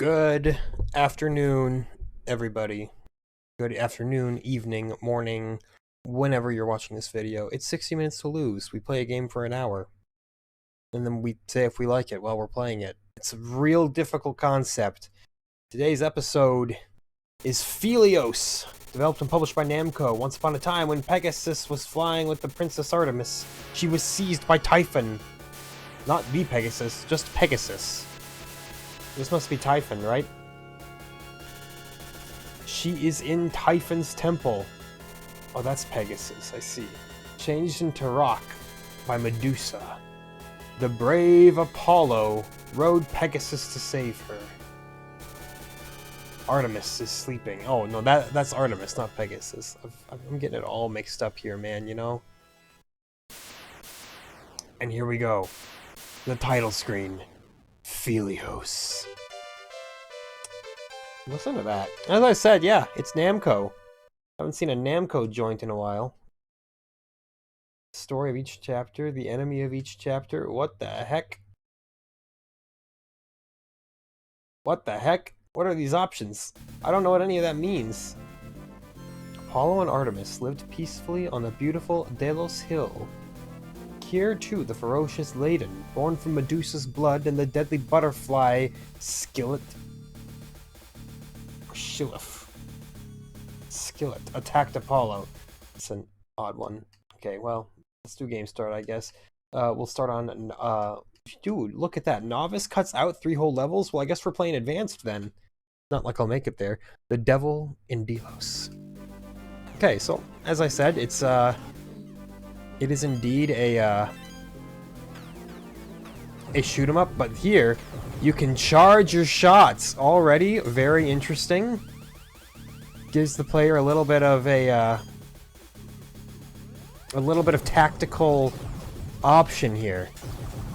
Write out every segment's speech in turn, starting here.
Good afternoon, everybody. Good afternoon, evening, morning, whenever you're watching this video. It's 60 Minutes to Lose. We play a game for an hour. And then we say if we like it while we're playing it. It's a real difficult concept. Today's episode is Phelios, developed and published by Namco. Once upon a time, when Pegasus was flying with the Princess Artemis, she was seized by Typhon. Not the Pegasus, just Pegasus. This must be Typhon, right? She is in Typhon's temple. Oh, that's Pegasus, I see. Changed into rock by Medusa. The brave Apollo rode Pegasus to save her. Artemis is sleeping. Oh, no, that's Artemis, not Pegasus. I'm getting it all mixed up here, man, you know? And here we go. The title screen. Phelios. Listen to that. As I said, yeah, it's Namco. Haven't seen a Namco joint in a while. Story of each chapter, the enemy of each chapter. What the heck? What the heck? What are these options? I don't know what any of that means. Apollo and Artemis lived peacefully on the beautiful Delos Hill. Here, too, the ferocious Ladon, born from Medusa's blood and the deadly butterfly Skillet. Or Skillet attacked Apollo. It's an odd one. Okay, well, let's do game start, I guess. We'll start on, dude, look at that. Novice cuts out 3 whole levels? Well, I guess we're playing advanced then. Not like I'll make it there. The Devil in Delos. Okay, so, as I said, it is indeed a shoot 'em up, but here you can charge your shots. Already very interesting. Gives the player a little bit of tactical option here.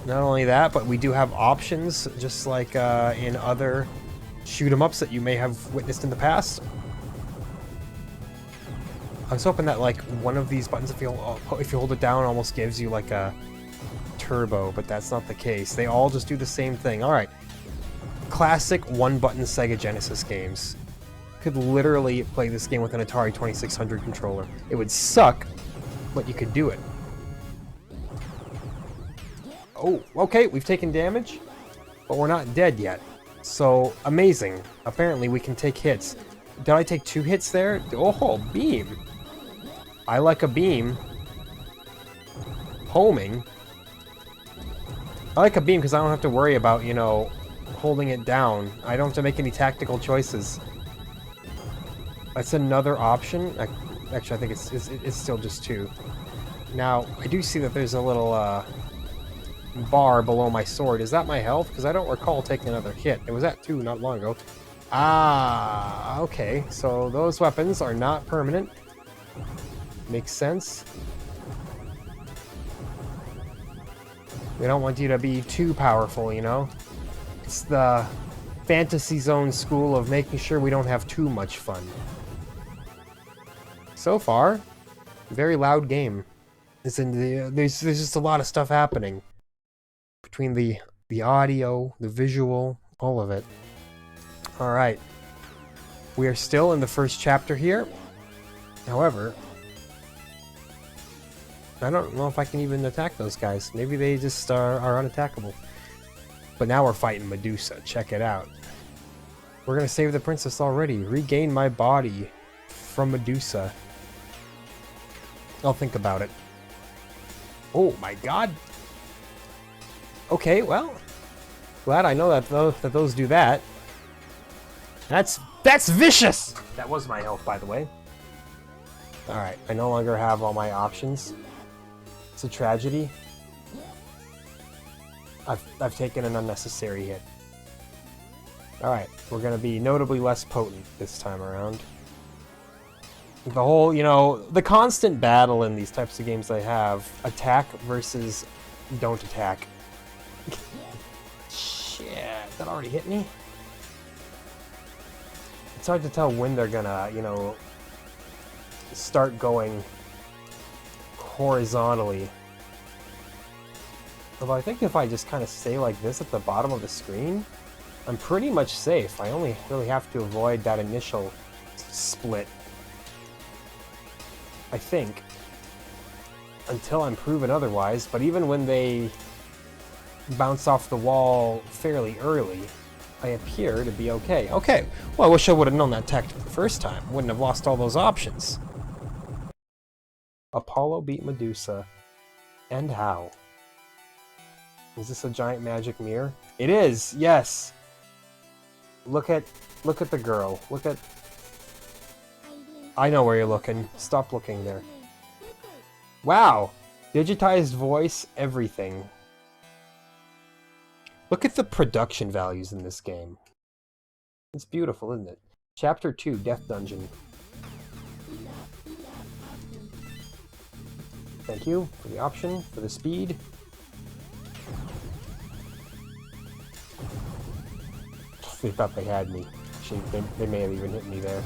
Not only that, but we do have options just like in other shoot 'em ups that you may have witnessed in the past. I was hoping that like one of these buttons, if you hold it down, almost gives you like a turbo, but that's not the case. They all just do the same thing. All right, classic one-button Sega Genesis games. Could literally play this game with an Atari 2600 controller. It would suck, but you could do it. Oh, okay, we've taken damage, but we're not dead yet. So amazing. Apparently we can take hits. Did I take 2 hits there? Oh, beam. I like a beam. Homing. I like a beam because I don't have to worry about, you know, holding it down. I don't have to make any tactical choices. That's another option. Actually, I think it's still just 2. Now, I do see that there's a little bar below my sword. Is that my health? Because I don't recall taking another hit. It was at 2 not long ago. Ah, okay. So those weapons are not permanent. Makes sense. We don't want you to be too powerful, you know? It's the Fantasy Zone school of making sure we don't have too much fun. So far, very loud game. There's just a lot of stuff happening. Between the audio, the visual, all of it. Alright. We are still in the first chapter here. However, I don't know if I can even attack those guys. Maybe they just are unattackable. But now we're fighting Medusa. Check it out. We're gonna save the princess already. Regain my body from Medusa. I'll think about it. Oh my god. Okay, well. Glad I know that those do that. That's vicious! That was my health, by the way. Alright, I no longer have all my options. It's a tragedy. I've taken an unnecessary hit. Alright, we're gonna be notably less potent this time around. The whole, you know, the constant battle in these types of games I have, attack versus don't attack. Shit, that already hit me? It's hard to tell when they're gonna, you know, start going horizontally. Although I think if I just kind of stay like this at the bottom of the screen, I'm pretty much safe. I only really have to avoid that initial split. I think. Until I'm proven otherwise, but even when they bounce off the wall fairly early, I appear to be okay. Okay, well, I wish I would have known that tactic the first time. Wouldn't have lost all those options. Apollo beat Medusa. And how? Is this a giant magic mirror? It is, yes! Look at the girl. Look at... I know where you're looking. Stop looking there. Wow! Digitized voice, everything. Look at the production values in this game. It's beautiful, isn't it? Chapter 2, Death Dungeon. Thank you for the option, for the speed. They thought they had me. Actually, they may have even hit me there.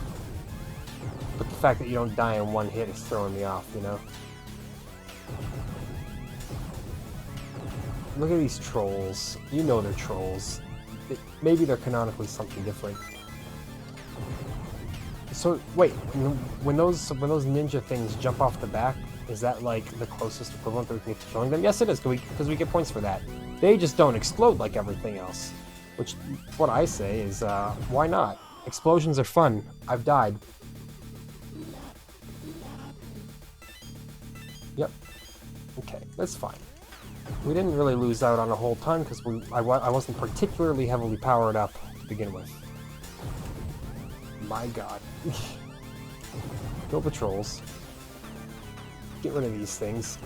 But the fact that you don't die in one hit is throwing me off, you know? Look at these trolls. You know they're trolls. Maybe they're canonically something different. So, wait, when those ninja things jump off the back, is that like the closest equivalent that we can get to killing them? Yes, it is, because we get points for that. They just don't explode like everything else. Which, what I say is, why not? Explosions are fun. I've died. Yep. Okay, that's fine. We didn't really lose out on a whole ton, because I wasn't particularly heavily powered up to begin with. My god. Kill the trolls. Get rid of these things.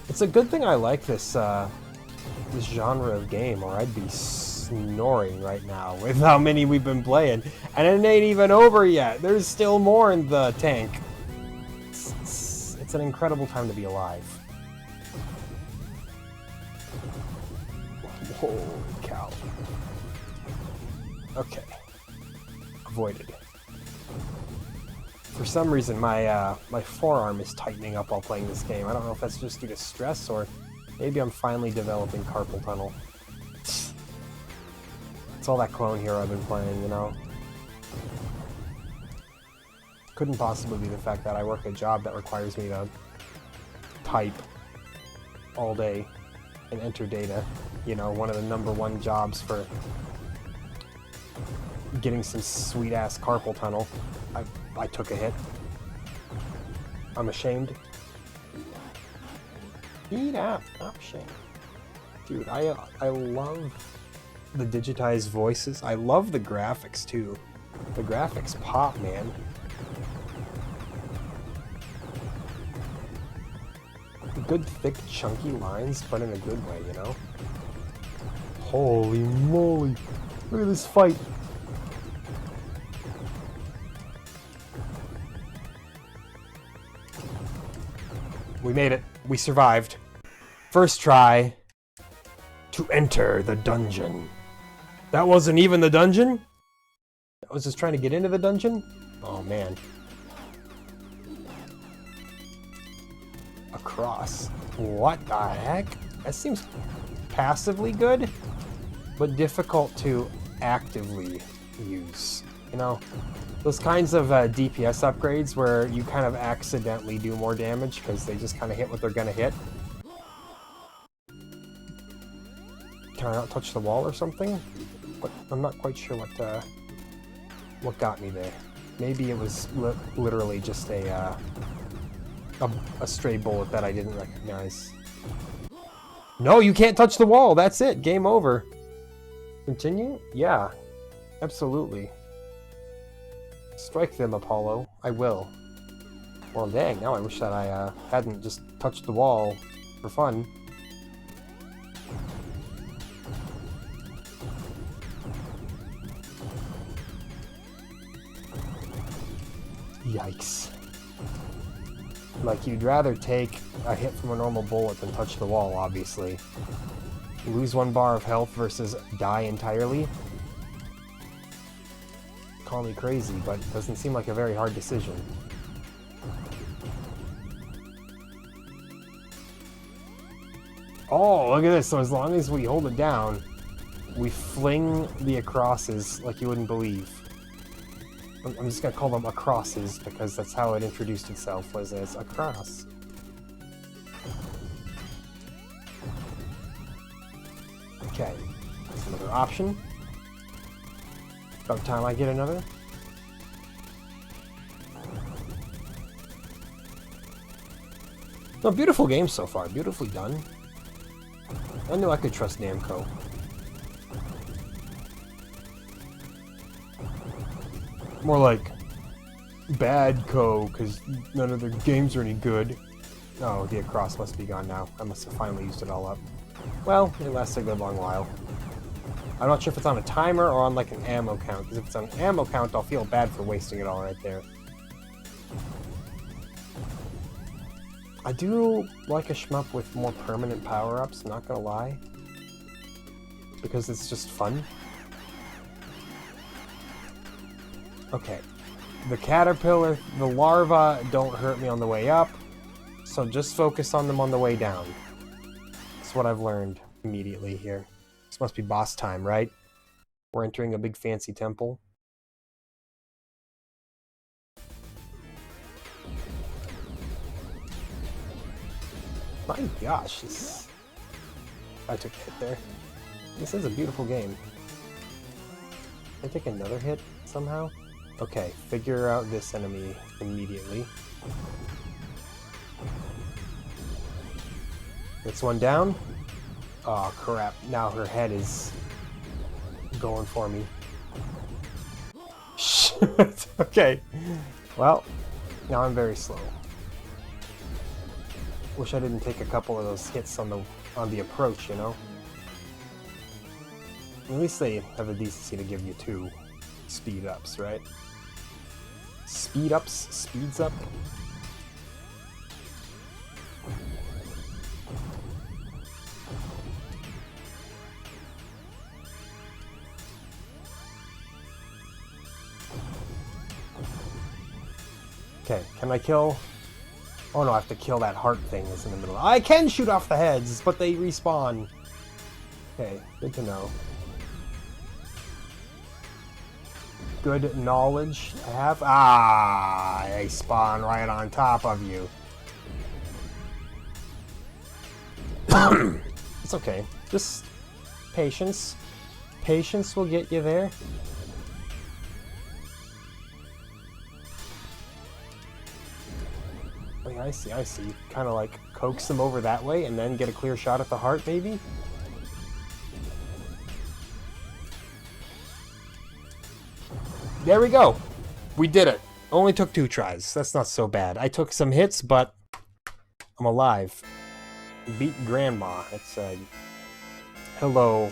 It's a good thing I like this this genre of game, or I'd be snoring right now with how many we've been playing. And it ain't even over yet. There's still more in the tank. It's an incredible time to be alive. Holy cow. Okay. Avoided. For some reason, my my forearm is tightening up while playing this game. I don't know if that's just due to stress, or maybe I'm finally developing carpal tunnel. It's all that clone hero I've been playing, you know? Couldn't possibly be the fact that I work a job that requires me to type all day and enter data. You know, one of the #1 jobs for getting some sweet-ass carpal tunnel. I took a hit. I'm ashamed. Eat up. I'm ashamed. Dude, I love the digitized voices. I love the graphics, too. The graphics pop, man. Good, thick, chunky lines, but in a good way, you know? Holy moly. Look at this fight. We made it. We survived. First try to enter the dungeon. That wasn't even the dungeon? I was just trying to get into the dungeon? Oh, man. Across. What the heck? That seems passively good, but difficult to actively use. You know? Those kinds of DPS upgrades where you kind of accidentally do more damage because they just kind of hit what they're gonna hit. Can I not touch the wall or something? But I'm not quite sure what got me there. Maybe it was literally just a stray bullet that I didn't recognize. No, you can't touch the wall. That's it. Game over. Continue? Yeah, absolutely. Strike them, Apollo. I will. Well, dang, now I wish that I hadn't just touched the wall for fun. Yikes. Like, you'd rather take a hit from a normal bullet than touch the wall, obviously. Lose 1 bar of health versus die entirely? Call me crazy, but it doesn't seem like a very hard decision. Oh, look at this. So as long as we hold it down, we fling the acrosses like you wouldn't believe. I'm just going to call them acrosses because that's how it introduced itself, was as a cross. Okay, that's another option. About time I get another. No, beautiful game so far. Beautifully done. I knew I could trust Namco. More like bad co, because none of their games are any good. Oh, the across must be gone now. I must have finally used it all up. Well, it lasted a good long while. I'm not sure if it's on a timer or on like an ammo count, because if it's on an ammo count, I'll feel bad for wasting it all right there. I do like a shmup with more permanent power-ups, not gonna lie. Because it's just fun. Okay. The caterpillar, the larva don't hurt me on the way up, so just focus on them on the way down. That's what I've learned immediately here. This must be boss time, right? We're entering a big fancy temple. My gosh, this... I took a hit there. This is a beautiful game. Can I take another hit somehow? Okay, figure out this enemy immediately. This one down. Oh crap, now her head is going for me. Shit, okay. Well, now I'm very slow. Wish I didn't take a couple of those hits on the approach, you know? At least they have the decency to give you 2 speed ups, right? Speed ups? Speeds up? Okay, can I kill... Oh no, I have to kill that heart thing that's in the middle. I can shoot off the heads, but they respawn. Okay, good to know. Good knowledge to have. Ah, they spawn right on top of you. It's okay. Just patience. Patience will get you there. Oh yeah, I see, I see. Kind of like coax them over that way and then get a clear shot at the heart, maybe? There we go. We did it. Only took 2 tries. That's not so bad. I took some hits, but I'm alive. Beat Grandma. It said, hello.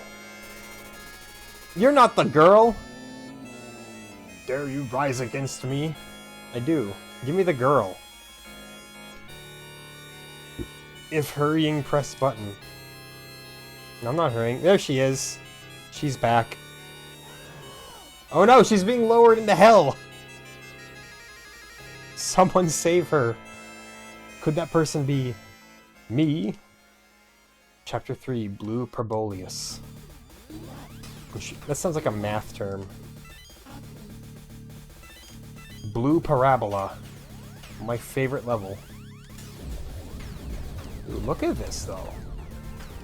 You're not the girl. Dare you rise against me? I do. Give me the girl. If hurrying, press button. No, I'm not hurrying. There she is. She's back. Oh no, she's being lowered into hell! Someone save her. Could that person be me? Chapter 3, Blue Phelios. That sounds like a math term. Blue Parabola. My favorite level. Ooh, look at this though.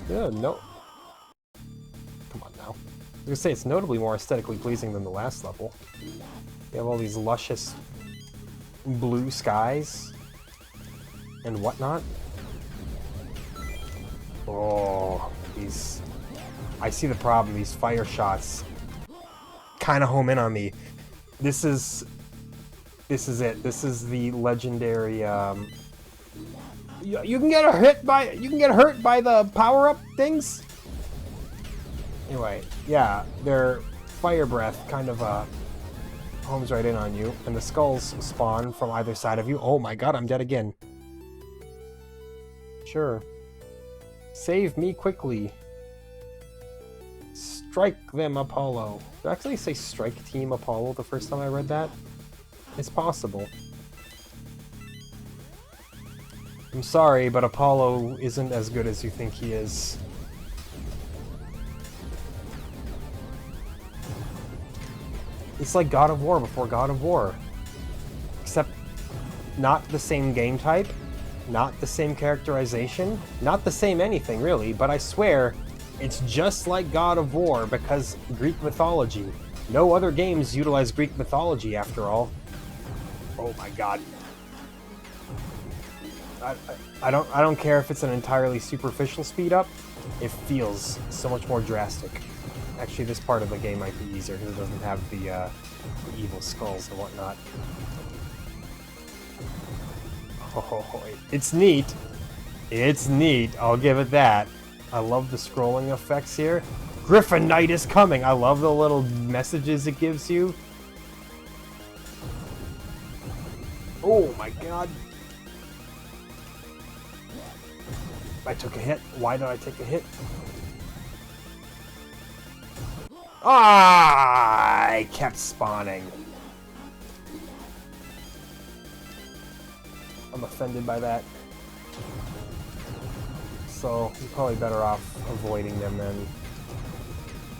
Yeah, no. Come on now. I was gonna say, it's notably more aesthetically pleasing than the last level. You have all these luscious blue skies and whatnot. Oh, these... I see the problem. These fire shots kind of home in on me. This is it. This is the legendary. You can get hurt by the power-up things. Anyway, yeah, their fire breath kind of homes right in on you, and the skulls spawn from either side of you. Oh my god, I'm dead again. Sure. Save me quickly. Strike them, Apollo. Did I actually say Strike Team Apollo the first time I read that? It's possible. I'm sorry, but Apollo isn't as good as you think he is. It's like God of War before God of War. Except not the same game type, not the same characterization, not the same anything really, but I swear it's just like God of War because Greek mythology. No other games utilize Greek mythology after all. Oh my god. I don't care if it's an entirely superficial speed up. It feels so much more drastic. Actually, this part of the game might be easier because it doesn't have the evil skulls and whatnot. Oh, it's neat. It's neat. I'll give it that. I love the scrolling effects here. Griffin Knight is coming. I love the little messages it gives you. Oh my god. I took a hit. Why did I take a hit? Ah! I kept spawning. I'm offended by that. So, you're probably better off avoiding them then,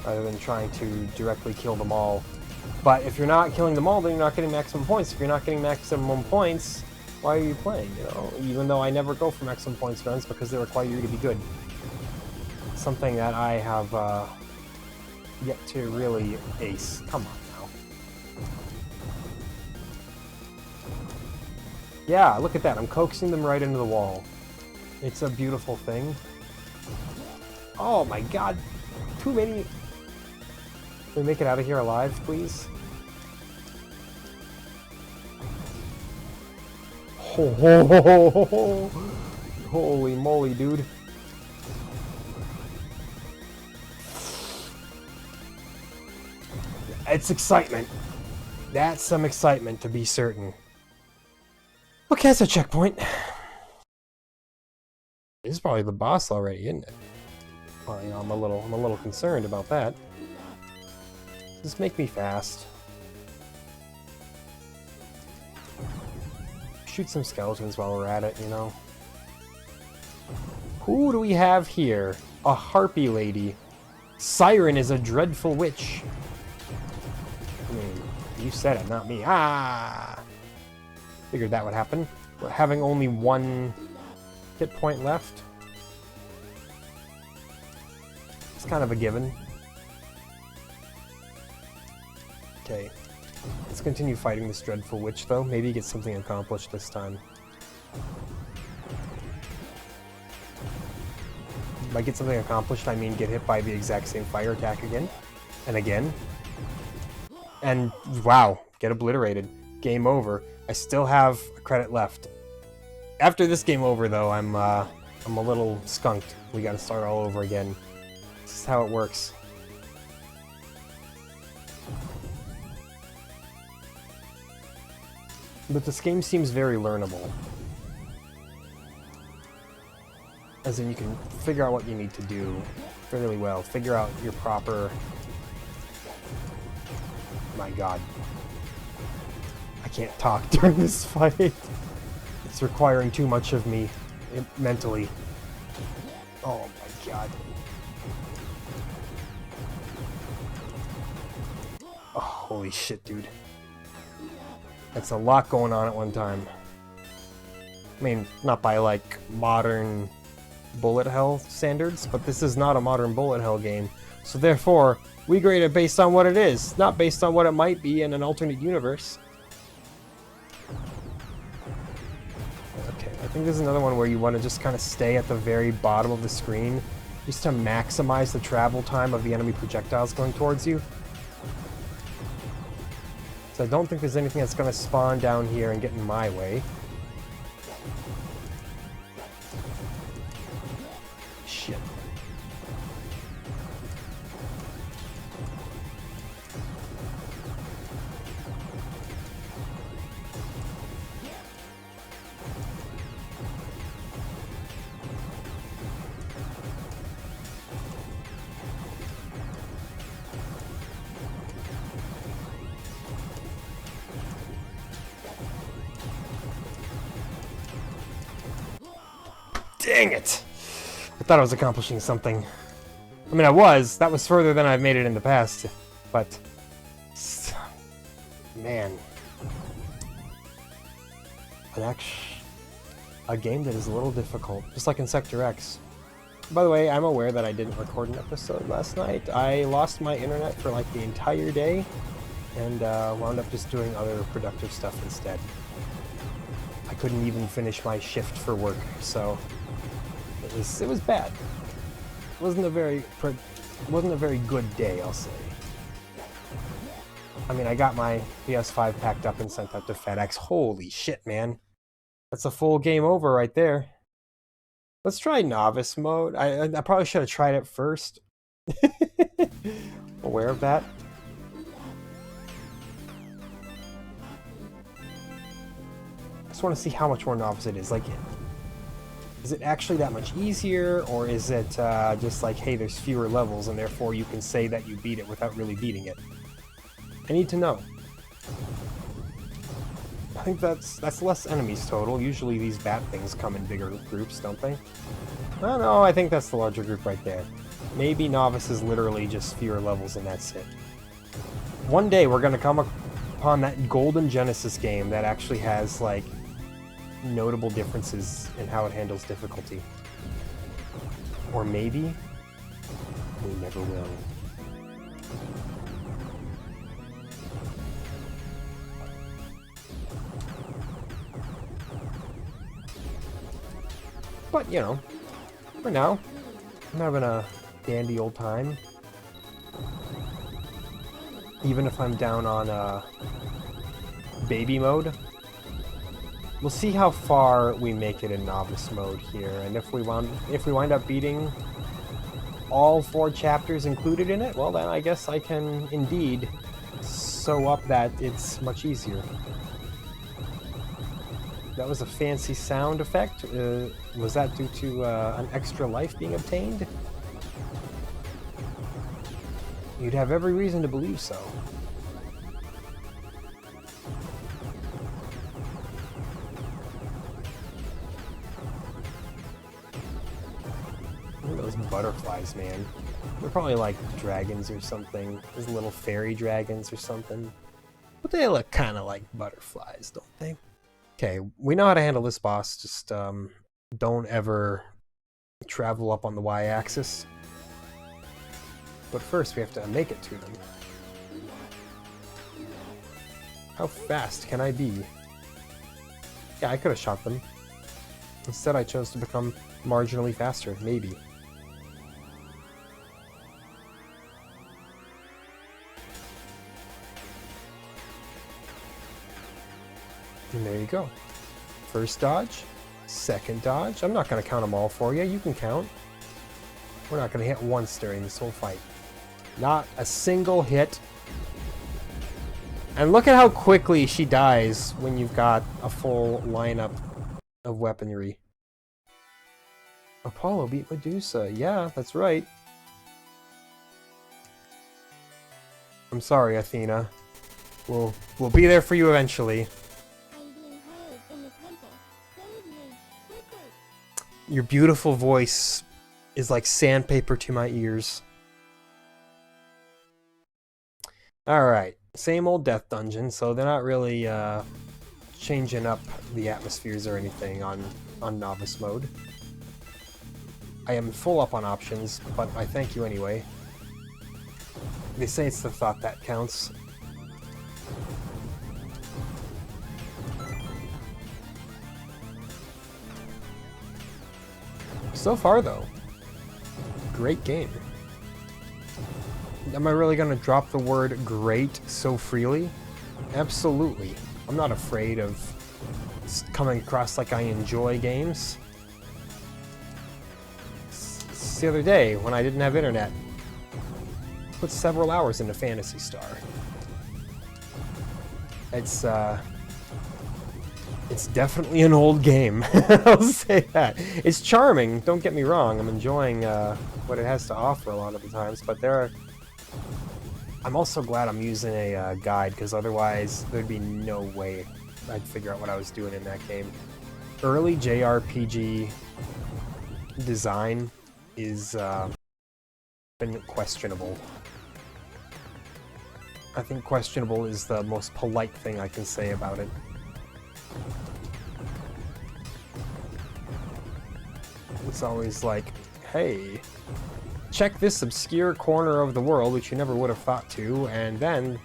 rather than trying to directly kill them all. But if you're not killing them all, then you're not getting maximum points. If you're not getting maximum points, why are you playing, you know? Even though I never go for maximum points runs because they require you to be good. Something that I have yet to really ace. Come on now. Yeah, look at that. I'm coaxing them right into the wall. It's a beautiful thing. Oh my god. Too many. Can we make it out of here alive, please? Ho ho ho ho ho ho. Holy moly, dude. It's excitement. That's some excitement, to be certain. Okay, that's a checkpoint. This is probably the boss already, isn't it? Well, you know, I'm a little concerned about that. Just make me fast. Shoot some skeletons while we're at it, you know. Who do we have here? A harpy lady. Siren is a dreadful witch. I mean, you said it, not me. Ah! Figured that would happen. We're having only one hit point left. It's kind of a given. Okay. Let's continue fighting this dreadful witch, though. Maybe get something accomplished this time. By get something accomplished, I mean get hit by the exact same fire attack again. And again. And, wow, get obliterated. Game over. I still have a credit left. After this game over, though, I'm a little skunked. We gotta start all over again. This is how it works. But this game seems very learnable. As in, you can figure out what you need to do fairly well. Figure out your proper... My god. I can't talk during this fight. It's requiring too much of me mentally. Oh my god. Oh, holy shit, dude. That's a lot going on at one time. I mean, not by, like, modern bullet hell standards, but this is not a modern bullet hell game. So therefore, we grade it based on what it is, not based on what it might be in an alternate universe. Okay, I think this is another one where you want to just kind of stay at the very bottom of the screen, just to maximize the travel time of the enemy projectiles going towards you. So I don't think there's anything that's going to spawn down here and get in my way. Shit. Dang it! I thought I was accomplishing something. I mean, I was. That was further than I've made it in the past. But... man. A game that is a little difficult. Just like in Sector X. By the way, I'm aware that I didn't record an episode last night. I lost my internet for like the entire day. And wound up just doing other productive stuff instead. I couldn't even finish my shift for work, so... It was bad. It wasn't a very good day, I'll say. I mean, I got my PS5 packed up and sent out to FedEx. Holy shit, man. That's a full game over right there. Let's try Novice mode. I probably should have tried it first. Aware of that. I just want to see how much more Novice it is. Like, is it actually that much easier, or is it just like, hey, there's fewer levels, and therefore you can say that you beat it without really beating it? I need to know. I think that's less enemies total. Usually these bat things come in bigger groups, don't they? I don't know, I think that's the larger group right there. Maybe Novice is literally just fewer levels and that's it. One day we're gonna come upon that golden Genesis game that actually has, like, notable differences in how it handles difficulty. Or maybe we never will. But, you know, for now, I'm having a dandy old time. Even if I'm down on baby mode. We'll see how far we make it in Novice mode here, and if we wind up beating all 4 chapters included in it, well then I guess I can indeed sew up that it's much easier. That was a fancy sound effect. Was that due to an extra life being obtained? You'd have every reason to believe so. Look at those butterflies, man. They're probably like dragons or something. Those little fairy dragons or something. But they look kind of like butterflies, don't they? Okay, we know how to handle this boss. Just don't ever travel up on the y-axis. But first we have to make it to them. How fast can I be? Yeah, I could have shot them. Instead I chose to become marginally faster, maybe. And there you go. First dodge, second dodge. I'm not going to count them all for you. You can count. We're not going to hit once during this whole fight. Not a single hit. And look at how quickly she dies when you've got a full lineup of weaponry. Apollo beat Medusa. Yeah, that's right. I'm sorry, Athena. We'll be there for you eventually. Your beautiful voice is like sandpaper to my ears. Alright, same old death dungeon, so they're not really changing up the atmospheres or anything on Novice mode. I am full up on options, but I thank you anyway. They say it's the thought that counts. So far, though, great game. Am I really going to drop the word great so freely? Absolutely. I'm not afraid of coming across like I enjoy games. It's the other day when I didn't have internet. Put several hours into Phantasy Star. It's definitely an old game. I'll say that. It's charming, don't get me wrong. I'm enjoying what it has to offer a lot of the times, but I'm also glad I'm using a guide, because otherwise there'd be no way I'd figure out what I was doing in that game. Early JRPG design is been questionable. I think questionable is the most polite thing I can say about it. It's always like, hey, check this obscure corner of the world which you never would have thought to, and then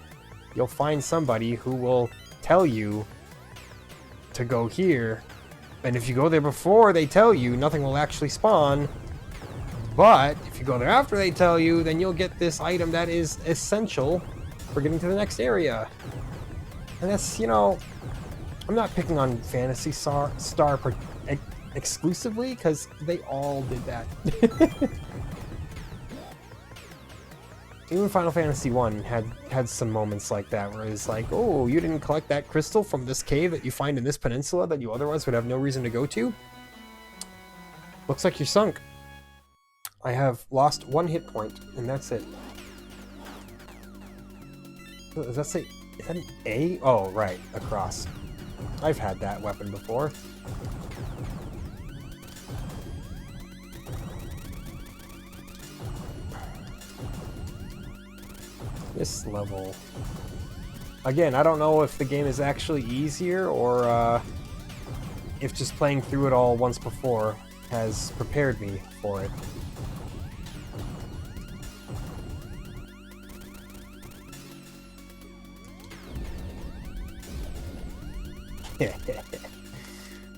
you'll find somebody who will tell you to go here, and if you go there before they tell you, nothing will actually spawn. But if you go there after they tell you, then you'll get this item that is essential for getting to the next area. And that's, you know, I'm not picking on Phantasy Star exclusively, because they all did that. Even Final Fantasy 1 had some moments like that, where it's like, oh, you didn't collect that crystal from this cave that you find in this peninsula that you otherwise would have no reason to go to? Looks like you're sunk. I have lost 1 hit point, and that's it. Does that say... is that an A? Oh, right. Across. I've had that weapon before. This level... again, I don't know if the game is actually easier, or if just playing through it all once before has prepared me for it.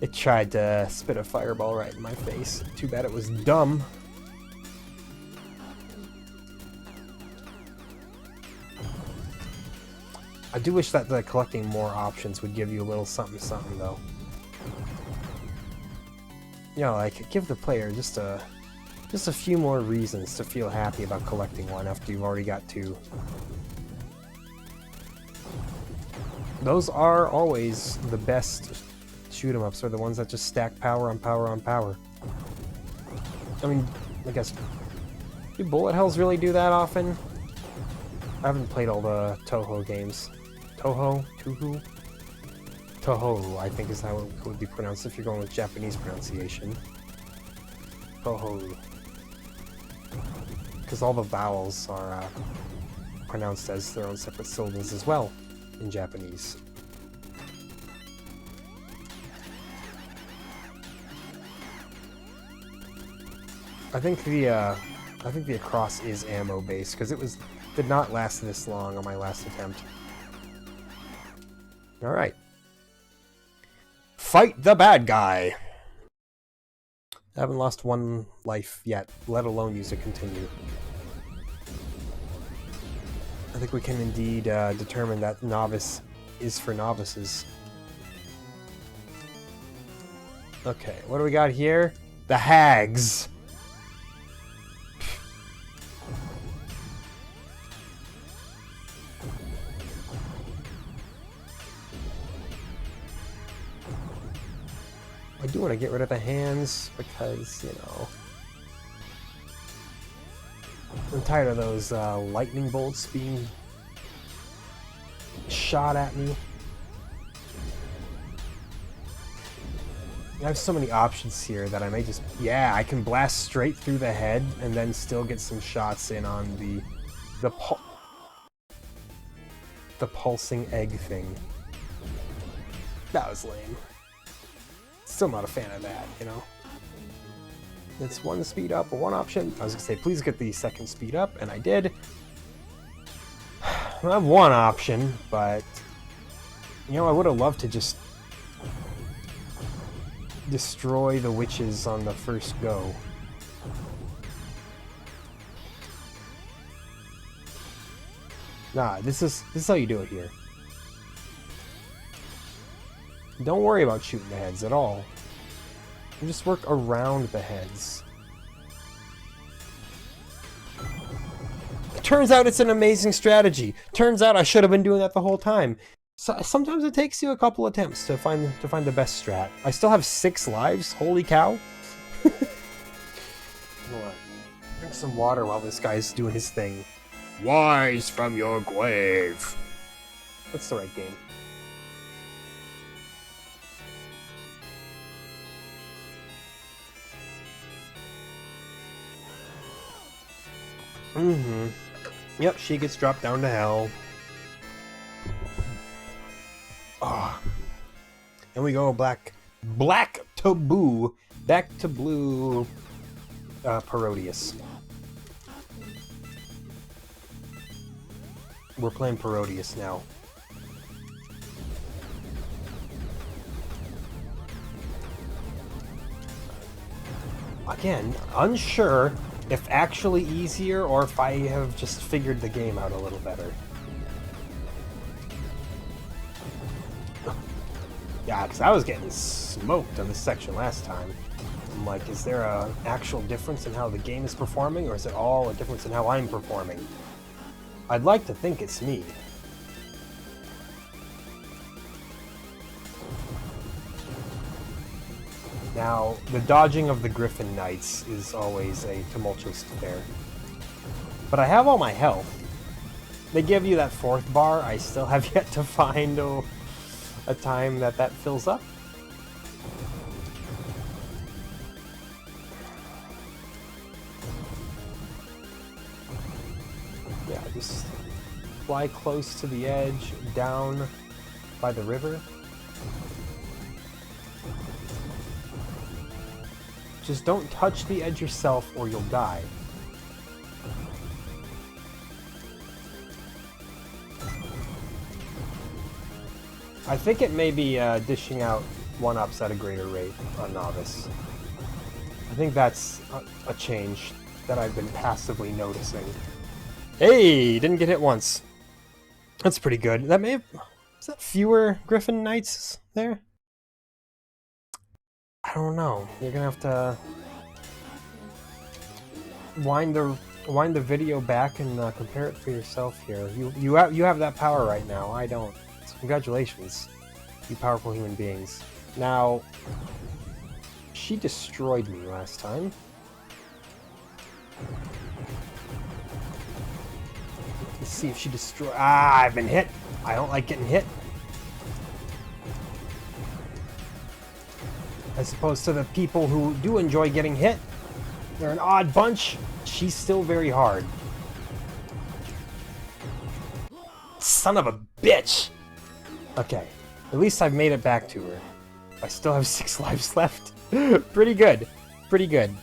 It tried to spit a fireball right in my face. Too bad it was dumb. I do wish that the collecting more options would give you a little something something though. You know, like, give the player just a few more reasons to feel happy about collecting one after you've already got 2. Those are always the best shoot-em-ups, are the ones that just stack power on power on power. I mean, I guess, do bullet hells really do that often? I haven't played all the Toho games. Toho? Tuhu? Toho, I think is how it would be pronounced if you're going with Japanese pronunciation. Toho. Because all the vowels are pronounced as their own separate syllables as well in Japanese. I think the across is ammo based, because it did not last this long on my last attempt. All right. Fight the bad guy. I haven't lost 1 life yet, let alone use a continue. I think we can indeed determine that novice is for novices. Okay, what do we got here? The hags. I do want to get rid of the hands because, you know, I'm tired of those lightning bolts being shot at me. I have so many options here that I may just... yeah, I can blast straight through the head and then still get some shots in on the pulsing egg thing. That was lame. Still not a fan of that, you know? It's 1 speed up, or 1 option. I was gonna say, please get the 2nd speed up, and I did. I have 1 option, but... you know, I would have loved to just... destroy the witches on the first go. Nah, this is how you do it here. Don't worry about shooting the heads at all. You just work around the heads. Turns out it's an amazing strategy. Turns out I should have been doing that the whole time. So sometimes it takes you a couple attempts to find the best strat. I still have 6 lives. Holy cow! Drink some water while this guy's doing his thing. Rise from your grave. That's the right game. Mm-hmm. Yep, she gets dropped down to hell. Ah. And we go black to blue, back to blue, Parodius. We're playing Parodius now. Again, unsure if actually easier or if I have just figured the game out a little better. Yeah, because I was getting smoked on this section last time. I'm like, is there an actual difference in how the game is performing, or is it all a difference in how I'm performing? I'd like to think it's me. Now, the dodging of the Griffin Knights is always a tumultuous affair. But I have all my health. They give you that 4th bar. I still have yet to find a time that fills up. Yeah, just fly close to the edge, down by the river. Just don't touch the edge yourself or you'll die. I think it may be dishing out 1-ups at a greater rate on Novice. I think that's a change that I've been passively noticing. Hey, didn't get hit once. That's pretty good. That may have... Is that fewer Griffin Knights there? I don't know. You're gonna have to wind the video back and compare it for yourself here. You have that power right now. I don't. So congratulations, you powerful human beings. Now, she destroyed me last time. Let's see if she destroyed. Ah, I've been hit. I don't like getting hit. As opposed to the people who do enjoy getting hit. They're an odd bunch. She's still very hard. Son of a bitch! Okay, at least I've made it back to her. I still have 6 lives left. Pretty good. Pretty good.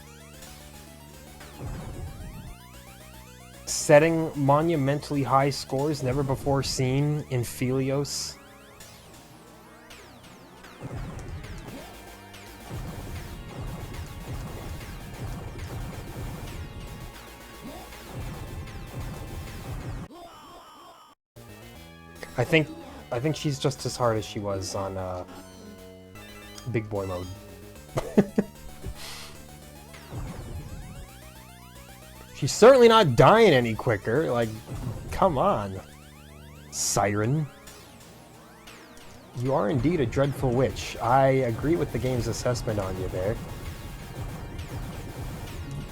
Setting monumentally high scores never before seen in Phelios. I think she's just as hard as she was on Big Boy mode. She's certainly not dying any quicker. Like, come on, Siren. You are indeed a dreadful witch. I agree with the game's assessment on you there.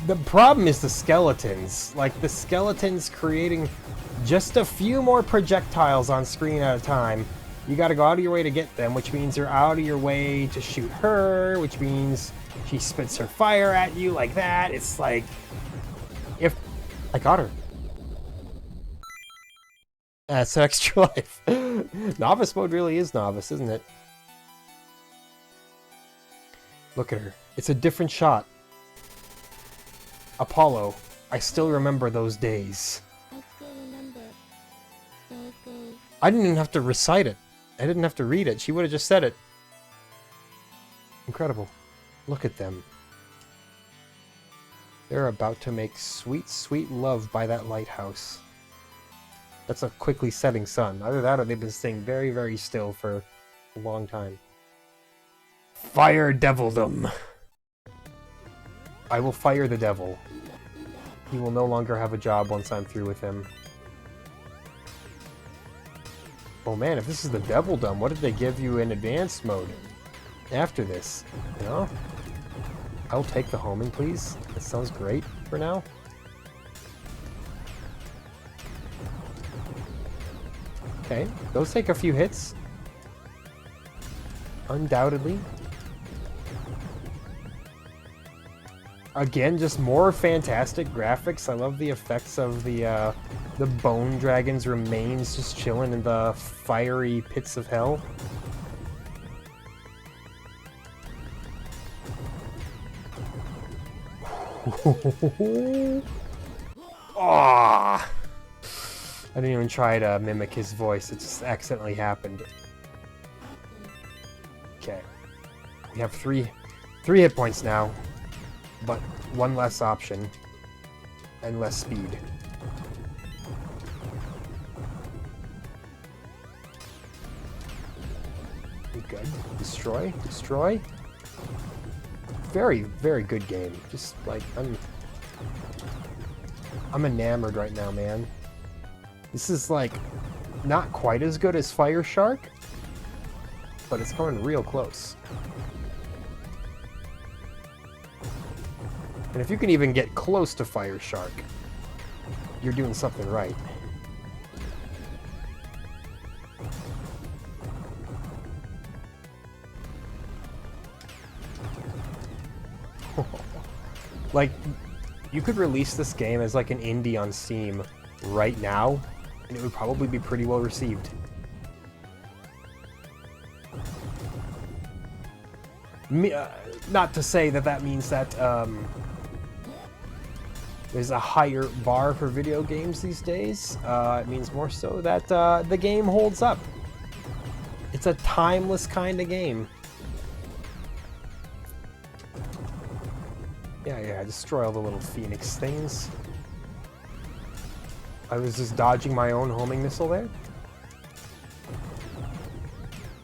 The problem is the skeletons. Like, the skeletons creating just a few more projectiles on screen at a time. You gotta go out of your way to get them, which means you're out of your way to shoot her, which means she spits her fire at you like that. It's like... If... I got her. That's extra life. Novice mode really is novice, isn't it? Look at her. It's a different shot. Apollo. I still remember those days. I still remember those days. I didn't even have to recite it. I didn't have to read it. She would have just said it. Incredible. Look at them. They're about to make sweet, sweet love by that lighthouse. That's a quickly setting sun. Either that or they've been staying very, very still for a long time. Fire Devildom! I will fire the devil. He will no longer have a job once I'm through with him. Oh man, if this is the Devildom, what did they give you in advanced mode after this? You know? I'll take the homing, please. That sounds great for now. Okay, those take a few hits. Undoubtedly. Again, just more fantastic graphics. I love the effects of the bone dragon's remains just chilling in the fiery pits of hell. Ah! I didn't even try to mimic his voice. It just accidentally happened. Okay. We have three hit points now, but one less option and less speed. Good. Destroy. Destroy. Very, very good game. Just like I'm enamored right now, man. This is like not quite as good as Fire Shark, but it's coming real close. And if you can even get close to Fire Shark, you're doing something right. Like, you could release this game as like an indie on Steam right now, and it would probably be pretty well received. Not to say that that means that there's a higher bar for video games these days. It means more so that the game holds up. It's a timeless kind of game. Yeah, destroy all the little phoenix things. I was just dodging my own homing missile there.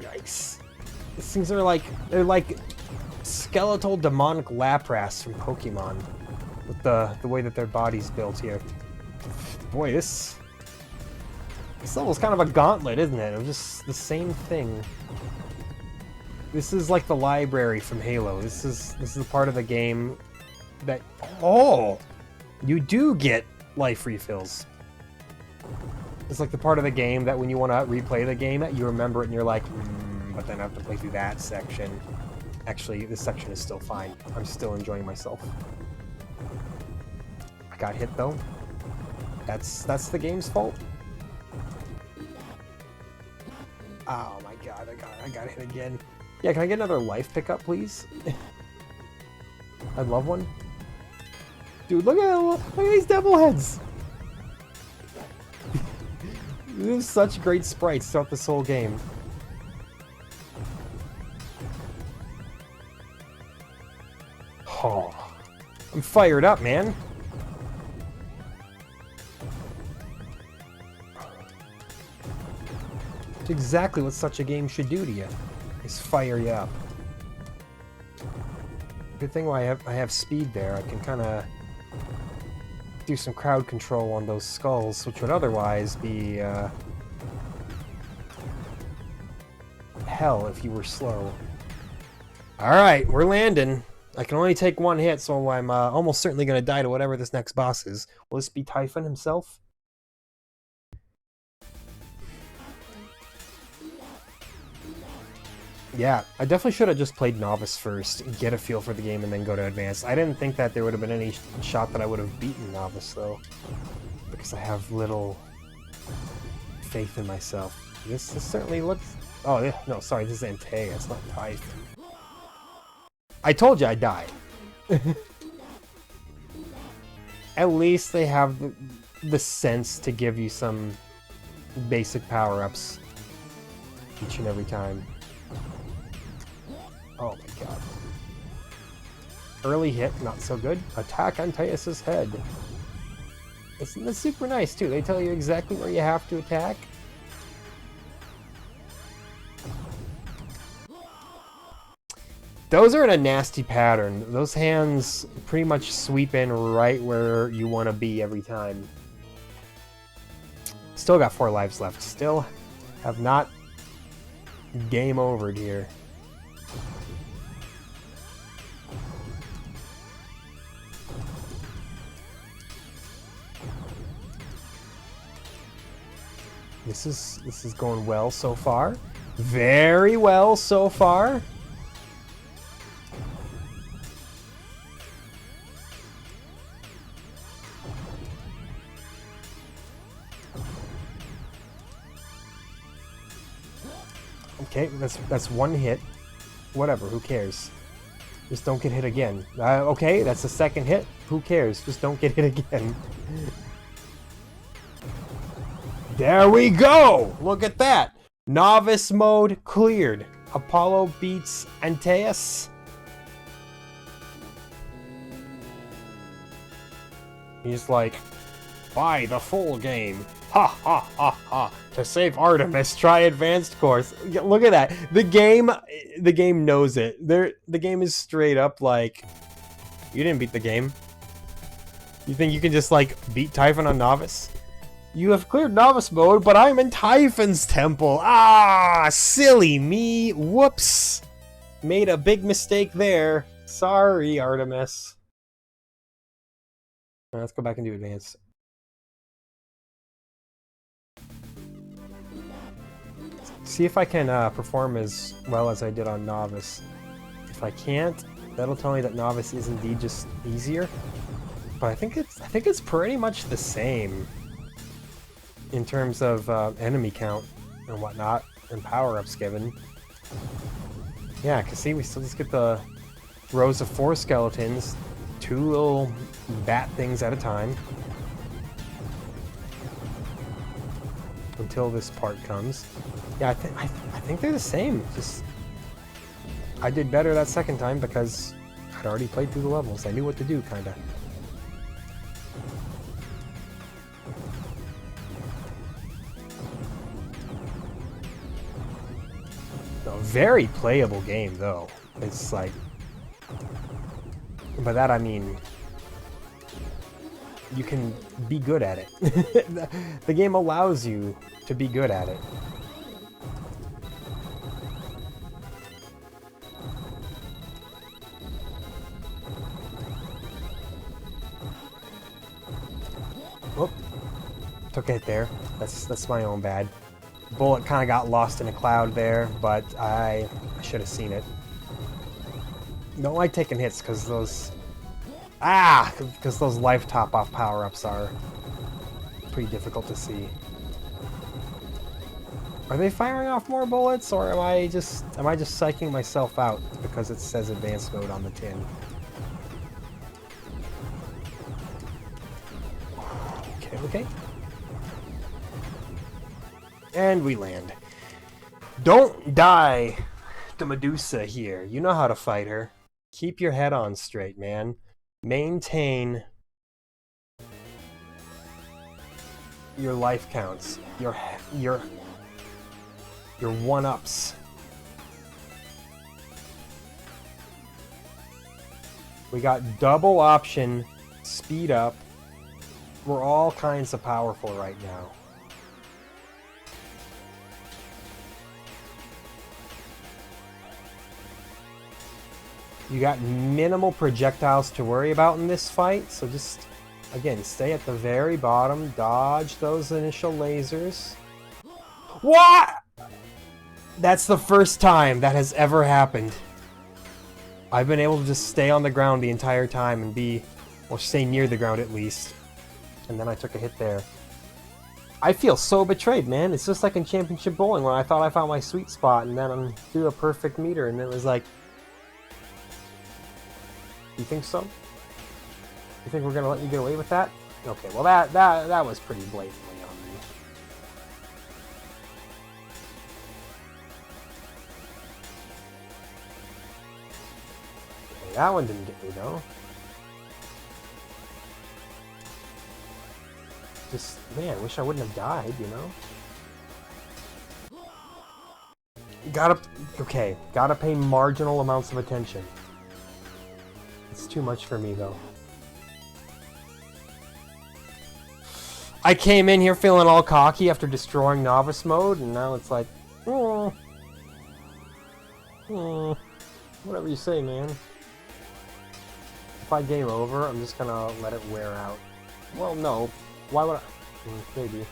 Yikes. These things are like, they're like skeletal demonic Lapras from Pokemon. With the way that their body's built here. Boy, this level's kind of a gauntlet, isn't it? It was just the same thing. This is like the library from Halo. This is the part of the game that, oh, you do get life refills. It's like the part of the game that when you want to replay the game, you remember it and you're like, but then I have to play through that section. Actually, this section is still fine. I'm still enjoying myself. I got hit though. That's the game's fault. Oh my god, I got hit again. Yeah, can I get another life pickup, please? I'd love one. Dude, look at these devil heads! There's such great sprites throughout this whole game. Oh, I'm fired up, man. It's exactly what such a game should do to you, is fire you up. Good thing I have speed there. I can kind of do some crowd control on those skulls, which would otherwise be hell if you were slow. Alright, we're landing. I can only take one hit, so I'm almost certainly going to die to whatever this next boss is. Will this be Typhon himself? Yeah, I definitely should have just played Novice first, get a feel for the game, and then go to Advanced. I didn't think that there would have been any shot that I would have beaten Novice, though. Because I have little faith in myself. This certainly looks... Oh, yeah, no, sorry, this is Antea, it's not Typhon. I told you I'd die. At least they have the sense to give you some basic power-ups each and every time. Oh my god. Early hit, not so good. Attack Antaeus' head. That's super nice, too. They tell you exactly where you have to attack. Those are in a nasty pattern. Those hands pretty much sweep in right where you want to be every time. Still got 4 lives left. Still have not game overed here. This is going well so far. Very well so far. Okay, that's one hit. Whatever, who cares? Just don't get hit again. Okay, that's the second hit. Who cares? Just don't get hit again. There we go! Look at that! Novice mode cleared. Apollo beats Antaeus. He's like, buy the full game. Ha ha ha ha. To save Artemis, try advanced course. Look at that. The game knows it. The game is straight up like, you didn't beat the game. You think you can just like beat Typhon on novice? You have cleared novice mode, but I'm in Typhon's temple. Ah, silly me. Whoops. Made a big mistake there. Sorry, Artemis. Let's go back and do advanced. See if I can perform as well as I did on novice. If I can't, that'll tell me that novice is indeed just easier. But I think it's pretty much the same in terms of enemy count and whatnot, and power-ups given. Yeah, cause see, we still just get the rows of 4 skeletons, 2 little bat things at a time, until this part comes. Yeah, I think they're the same. Just I did better that second time because I'd already played through the levels. I knew what to do, kinda. A very playable game, though. It's like, by that I mean, you can be good at it. The game allows you to be good at it. Whoop. Took a hit there. That's my own bad. Bullet kind of got lost in a cloud there, but I should have seen it. Don't like taking hits because those... because those life top-off power-ups are pretty difficult to see. Are they firing off more bullets, or am I just psyching myself out because it says advanced mode on the tin? Okay. And we land. Don't die to Medusa here. You know how to fight her. Keep your head on straight, man. Maintain your life counts. Your one-ups. We got double option, speed up. We're all kinds of powerful right now. You got minimal projectiles to worry about in this fight, so just, again, stay at the very bottom, dodge those initial lasers. What? That's the first time that has ever happened. I've been able to just stay on the ground the entire time and be, or stay near the ground at least. And then I took a hit there. I feel so betrayed, man. It's just like in Championship Bowling when I thought I found my sweet spot and then I threw a perfect meter and it was like, you think so? You think we're gonna let you get away with that? Okay, well that was pretty blatantly on me. Okay, that one didn't get me though. Just, man, wish I wouldn't have died, you know? Gotta pay marginal amounts of attention. It's too much for me, though. I came in here feeling all cocky after destroying novice mode, and now it's like, whatever you say, man. If I game over, I'm just gonna let it wear out. Well, no. Why would I? Maybe.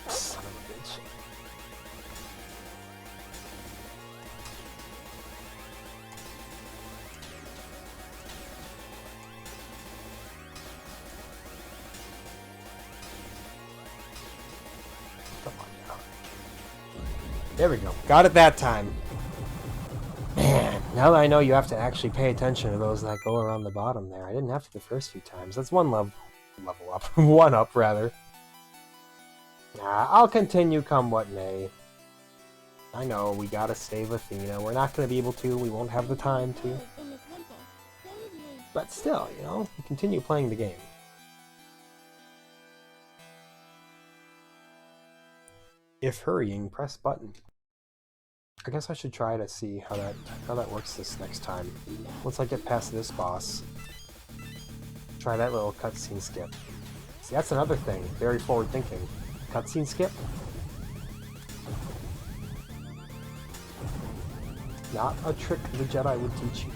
Son of a bitch. There we go. Got it that time. Man, now that I know you have to actually pay attention to those that go around the bottom there. I didn't have to the first few times. That's one level up. One up, rather. Nah, I'll continue come what may. I know, we gotta save Athena. We're not gonna be able to. We won't have the time to. But still, you know, continue playing the game. If hurrying, press button. I guess I should try to see how that works this next time. Once I get past this boss. Try that little cutscene skip. See, that's another thing. Very forward thinking. Cutscene skip? Not a trick the Jedi would teach you.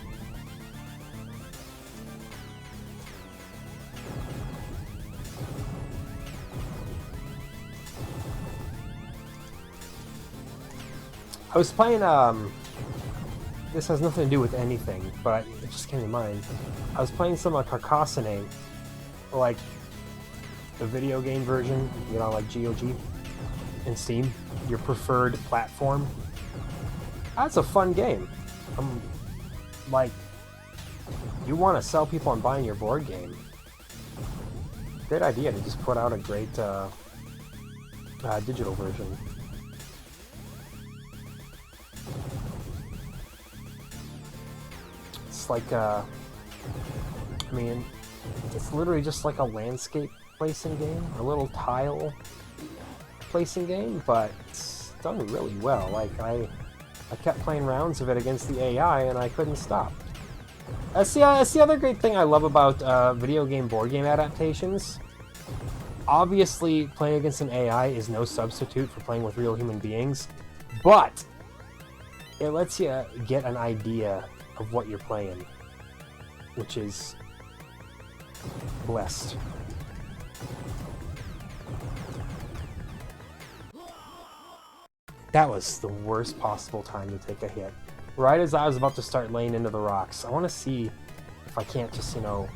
I was playing, this has nothing to do with anything, but it just came to mind. I was playing some Carcassonne, like the video game version, you know, like GOG in Steam, your preferred platform. That's a fun game. Like, you want to sell people on buying your board game. Great idea to just put out a great digital version. It's like I mean, it's literally just like a landscape placing game, a little tile placing game, but it's done really well. Like I kept playing rounds of it against the AI and I couldn't stop. That's the other great thing I love about video game board game adaptations. Obviously, playing against an AI is no substitute for playing with real human beings, but it lets you get an idea of what you're playing, which is blessed. That was the worst possible time to take a hit. Right as I was about to start laying into the rocks. I want to see if I can't just, you know,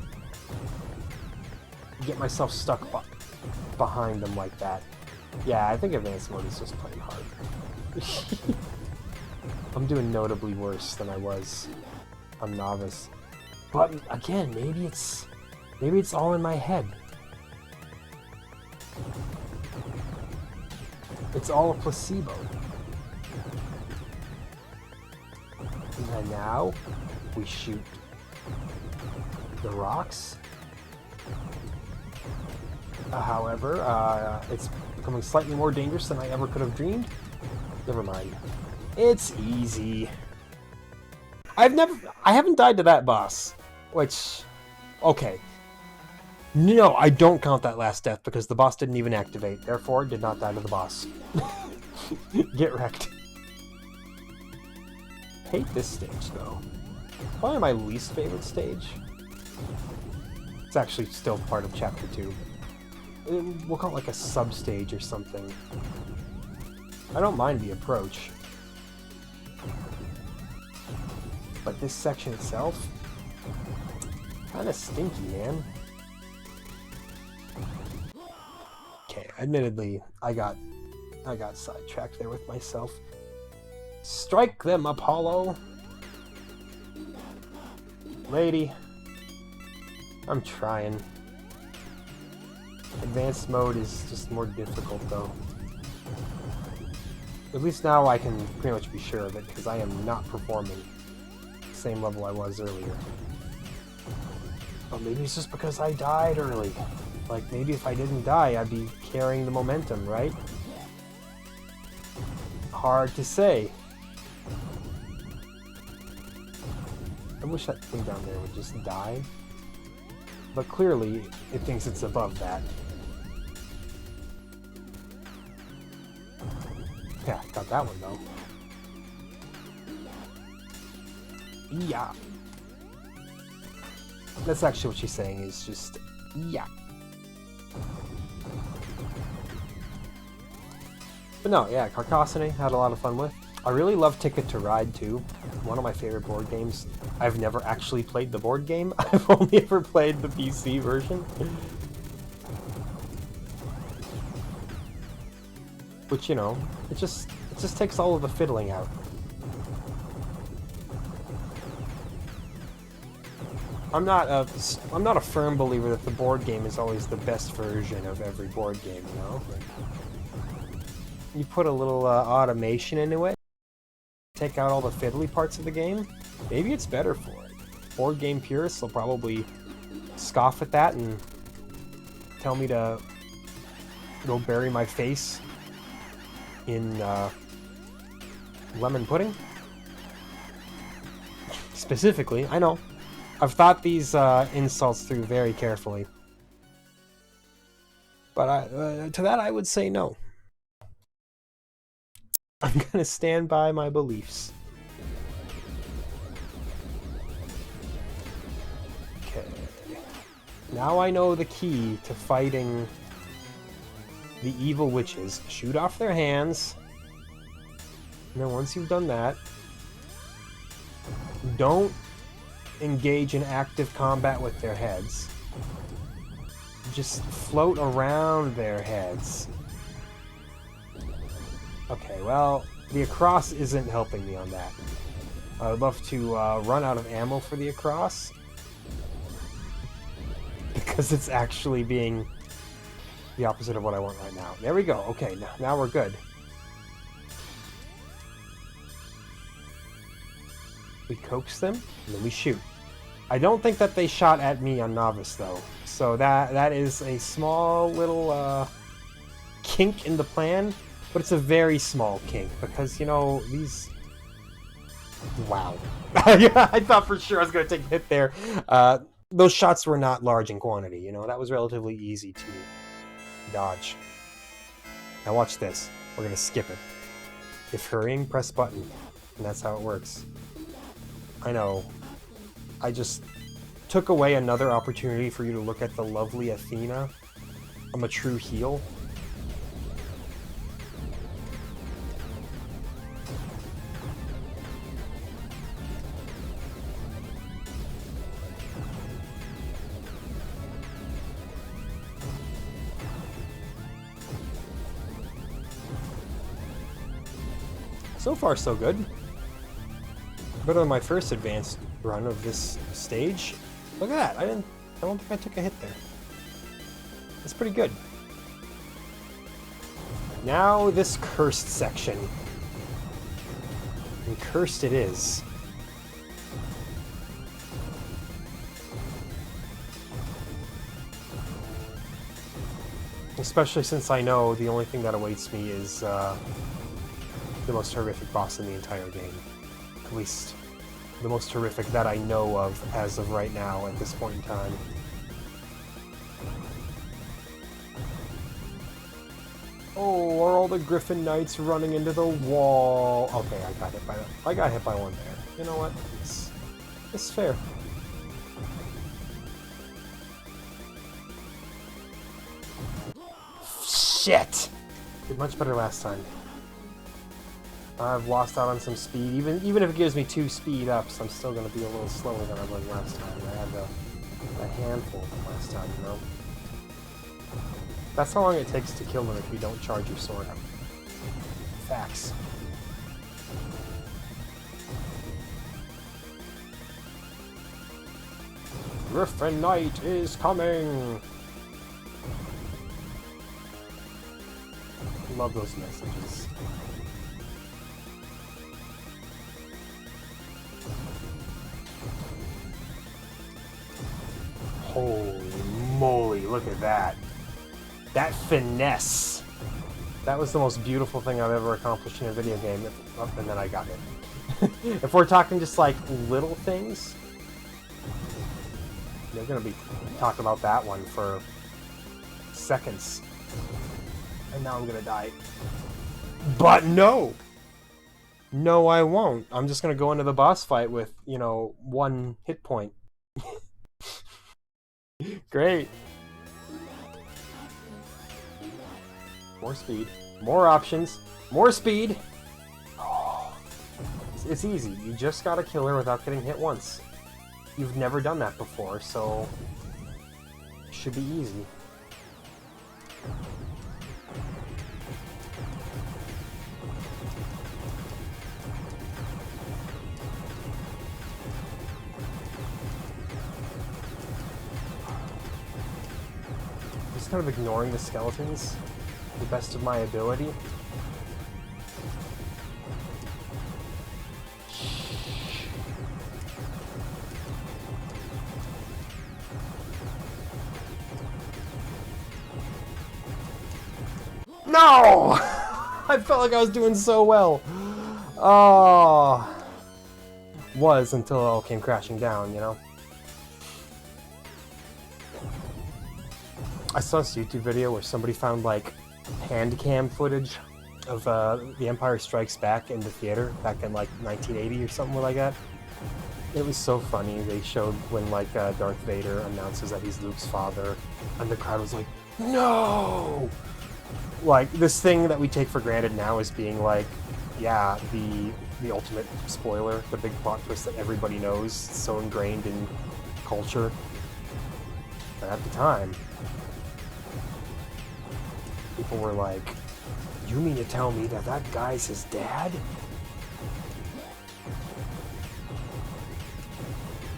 get myself stuck behind them like that. Yeah, I think advanced mode is just plain hard. I'm doing notably worse than I was on novice. But again, maybe it's all in my head. It's all a placebo. And now we shoot the rocks. However, it's becoming slightly more dangerous than I ever could have dreamed. Never mind. It's easy. I haven't died to that boss. Which, okay. No, I don't count that last death because the boss didn't even activate. Therefore, did not die to the boss. Get wrecked. Hate this stage, though. Probably my least favorite stage. It's actually still part of Chapter 2. We'll call it like a sub-stage or something. I don't mind the approach. But this section itself, kinda stinky, man. Okay, admittedly, I got sidetracked there with myself. Strike them, Apollo! Lady. I'm trying. Advanced mode is just more difficult, though. At least now I can pretty much be sure of it, because I am not performing the same level I was earlier. But maybe it's just because I died early. Like, maybe if I didn't die, I'd be carrying the momentum, right? Hard to say. I wish that thing down there would just die. But clearly, it thinks it's above that. Yeah, got that one, though. Yeah. That's actually what she's saying, is just, yeah. But no, yeah, Carcassonne, had a lot of fun with. I really love Ticket to Ride, too. One of my favorite board games. I've never actually played the board game. I've only ever played the PC version. Which, you know, it's It just takes all of the fiddling out. I'm not a firm believer that the board game is always the best version of every board game, you know? You put a little automation into it, take out all the fiddly parts of the game, maybe it's better for it. Board game purists will probably scoff at that and tell me to go bury my face in lemon pudding. Specifically, I know. I've thought these insults through very carefully. But to that I would say no. I'm gonna stand by my beliefs. Okay. Now I know the key to fighting the evil witches. Shoot off their hands. And then once you've done that, don't engage in active combat with their heads. Just float around their heads. Okay, well, the across isn't helping me on that. I would love to run out of ammo for the across, because it's actually being the opposite of what I want right now. There we go. Okay, now we're good. We coax them, and then we shoot. I don't think that they shot at me on Novice, though. So that is a small little kink in the plan, but it's a very small kink, because, you know, these... Wow. I thought for sure I was going to take a hit there. Those shots were not large in quantity, you know? That was relatively easy to dodge. Now watch this. We're going to skip it. If hurrying, press button. And that's how it works. I know. I just took away another opportunity for you to look at the lovely Athena. I'm a true heel. So far, so good. Better than my first advanced run of this stage. Look at that! I don't think I took a hit there. That's pretty good. Now this cursed section. And cursed it is. Especially since I know the only thing that awaits me is the most horrific boss in the entire game. At least, the most horrific that I know of as of right now at this point in time. Oh, are all the Griffin Knights running into the wall? Okay, I got hit by that. I got hit by one there. You know what? It's fair. Shit! Did much better last time. I've lost out on some speed. Even if it gives me 2 speed ups, I'm still going to be a little slower than I was last time. I had a handful last time, you know? That's how long it takes to kill them if you don't charge your sword up. Facts. Griffin Knight is coming! Love those messages. Holy moly, look at that. That finesse. That was the most beautiful thing I've ever accomplished in a video game. And then I got it. If we're talking just like little things, they're going to be talking about that one for seconds. And now I'm going to die. But no! No, I won't. I'm just going to go into the boss fight with, you know, 1 hit point. Great. More speed. More options. More speed! Oh, it's easy. You just gotta kill her without getting hit once. You've never done that before, so it should be easy. just kind of ignoring the skeletons to the best of my ability. No! I felt like I was doing so well. Oh. Was until it all came crashing down, you know? I saw this YouTube video where somebody found, like, hand cam footage of The Empire Strikes Back in the theater back in, like, 1980 or something like that. It was so funny. They showed when, like, Darth Vader announces that he's Luke's father, and the crowd was like, no! Like, this thing that we take for granted now as being, like, yeah, the ultimate spoiler, the big plot twist that everybody knows, so ingrained in culture. But at the time, people were like, you mean to tell me that that guy's his dad?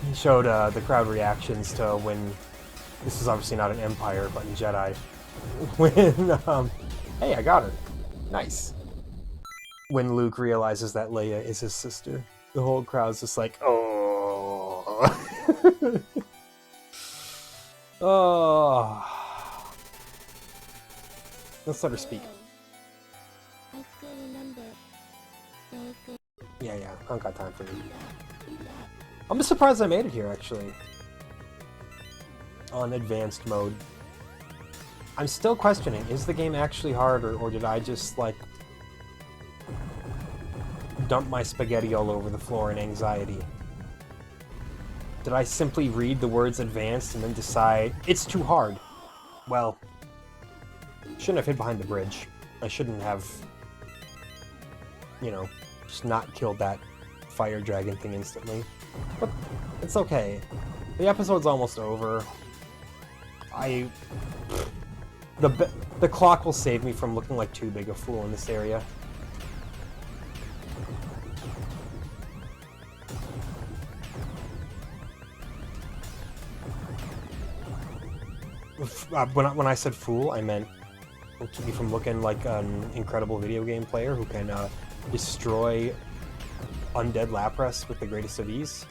He showed the crowd reactions to when, this is obviously not an Empire, but in Jedi, when, hey, I got her. Nice. When Luke realizes that Leia is his sister, the whole crowd's just like, oh. Oh. Let's let her speak. I still remember. So good. Yeah, I don't got time for you. I'm just surprised I made it here, actually. On advanced mode. I'm still questioning, is the game actually harder, or did I just, like, dump my spaghetti all over the floor in anxiety? Did I simply read the words advanced and then decide, it's too hard? Well, shouldn't have hid behind the bridge. I shouldn't have, you know, just not killed that fire dragon thing instantly. But it's okay. The episode's almost over. The clock will save me from looking like too big a fool in this area. When I said fool, I meant will keep me from looking like an incredible video game player who can destroy undead Lapras with the greatest of ease.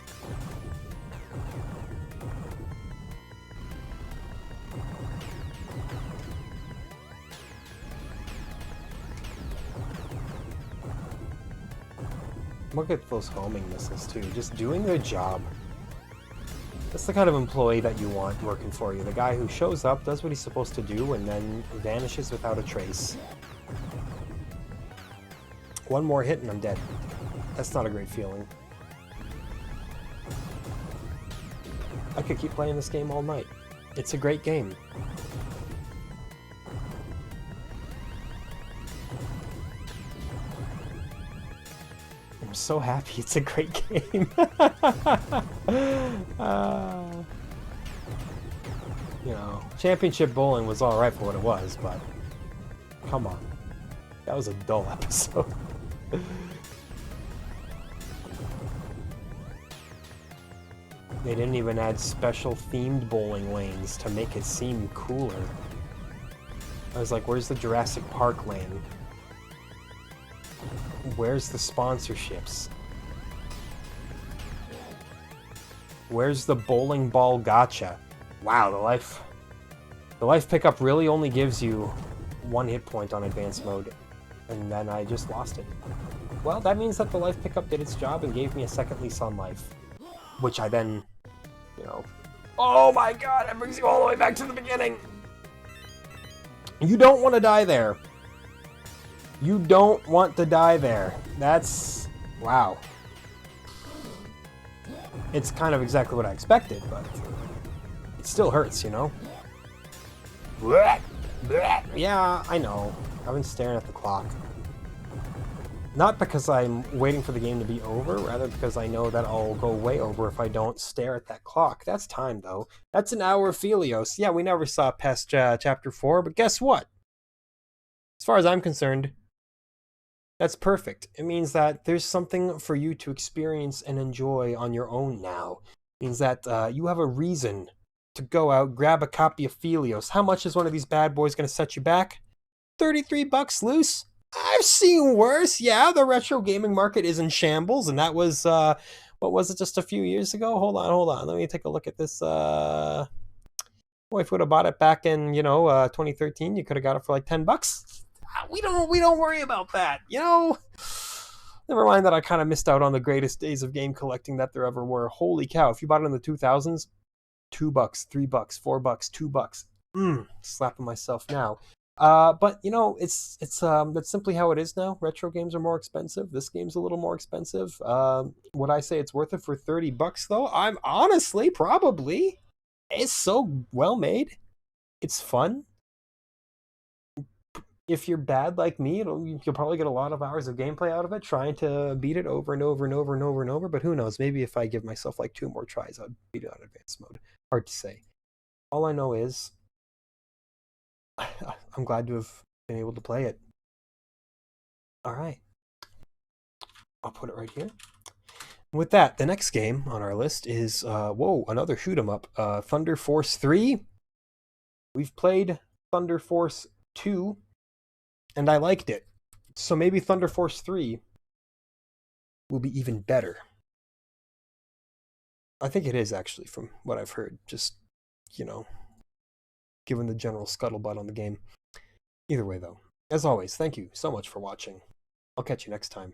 Look at those homing missiles too, just doing their job. That's the kind of employee that you want working for you. The guy who shows up, does what he's supposed to do, and then vanishes without a trace. One more hit and I'm dead. That's not a great feeling. I could keep playing this game all night. It's a great game. I'm so happy it's a great game. You know, Championship Bowling was alright for what it was, but come on. That was a dull episode. They didn't even add special themed bowling lanes to make it seem cooler. I was like, where's the Jurassic Park lane? Where's the sponsorships? Where's the bowling ball gotcha? Wow, the life pickup really only gives you 1 hit point on advanced mode, and then I just lost it. Well, that means that the life pickup did its job and gave me a second lease on life, which I then, you know, oh my god, that brings you all the way back to the beginning. You don't want to die there. You don't want to die there. That's, wow. It's kind of exactly what I expected, but it still hurts, you know? Yeah, I know. I've been staring at the clock. Not because I'm waiting for the game to be over, rather because I know that I'll go way over if I don't stare at that clock. That's time, though. That's an hour of Phelios. Yeah, we never saw past Chapter 4, but guess what? As far as I'm concerned, that's perfect. It means that there's something for you to experience and enjoy on your own now. It means that you have a reason to go out, grab a copy of Phelios. How much is one of these bad boys going to set you back? $33 loose? I've seen worse. Yeah, the retro gaming market is in shambles, and that was, what was it, just a few years ago? Hold on. Let me take a look at this. Boy, if we would have bought it back in, 2013, you could have got it for like $10. We don't worry about that, Never mind that I kind of missed out on the greatest days of game collecting that there ever were. Holy cow! If you bought it in the 2000s, $2, $3, $4, $2. Slapping myself now. But that's simply how it is now. Retro games are more expensive. This game's a little more expensive. Would I say it's worth it for $30 though? I'm honestly probably. It's so well made. It's fun. If you're bad like me, you'll probably get a lot of hours of gameplay out of it, trying to beat it over and over and over and over and over. But who knows? Maybe if I give myself like 2 more tries, I'll beat it on advanced mode. Hard to say. All I know is I'm glad to have been able to play it. All right. I'll put it right here. With that, the next game on our list is, another shoot 'em up. Thunder Force 3. We've played Thunder Force 2, and I liked it. So maybe Thunder Force 3 will be even better. I think it is, actually, from what I've heard. Just, given the general scuttlebutt on the game. Either way, though, as always, thank you so much for watching. I'll catch you next time.